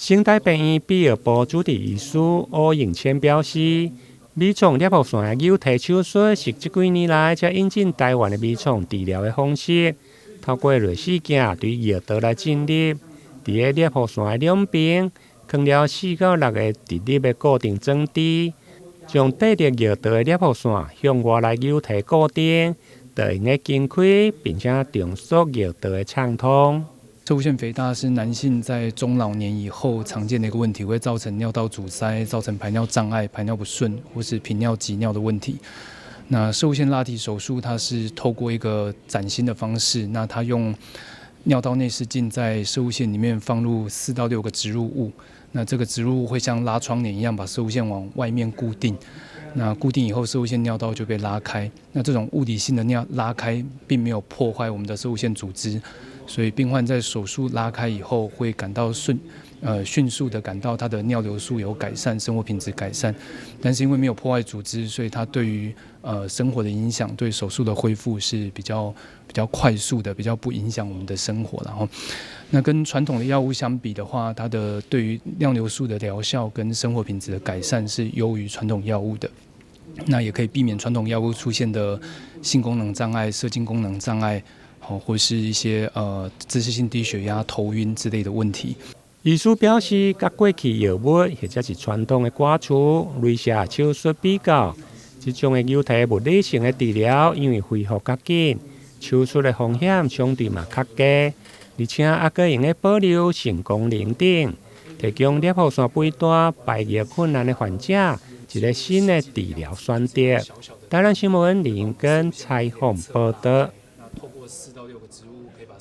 新台病院泌尿部主治醫師歐永謙表示，微創攝護腺的扭體手術是這幾年來才引進台灣的微創治療的方式，透過類似鏡對尿道來進入，佇個攝護腺的兩邊放了4到6個直立的固定裝置，將對着尿道的攝護腺向外來扭體固定，就用個緊開，並且重塑尿道的暢通。攝護腺肥大是男性在中老年以後常見的一個問題，會造成尿道阻塞，造成排尿障礙、排尿不順或是頻尿急尿的問題。那攝護腺拉提手術，它是透過一個嶄新的方式，那它用尿道內視鏡在攝護腺裡面放入4到6個植入物，那這個植入物會像拉窗簾一樣把攝護腺往外面固定。那固定以後，攝護腺尿道就被拉開。那這種物理性的尿拉開，並沒有破壞我們的攝護腺組織。所以病患在手術拉開以後，會感到迅速的感到他的尿流速有改善，生活品質改善。但是因為沒有破壞組織，所以它對於生活的影響，對手術的恢復是比較快速的，比較不影響我們的生活。然後，那跟傳統的藥物相比的話，它的對於尿流速的療效跟生活品質的改善是優於傳統藥物的。那也可以避免傳統藥物出現的性功能障礙、射精功能障礙。或是一些姿勢性低血壓、頭暈之類的問題。醫師表示，甲過去藥物或者是傳統的刮除、鐳射手術比較，這種的扭體物理性的治療，因為恢復較緊，手術的風險相對嘛較低，而且還可用來保留性功能等，提供攝護腺肥大、排尿困難的患者一個新的治療選擇。台灣新聞林根採訪報道。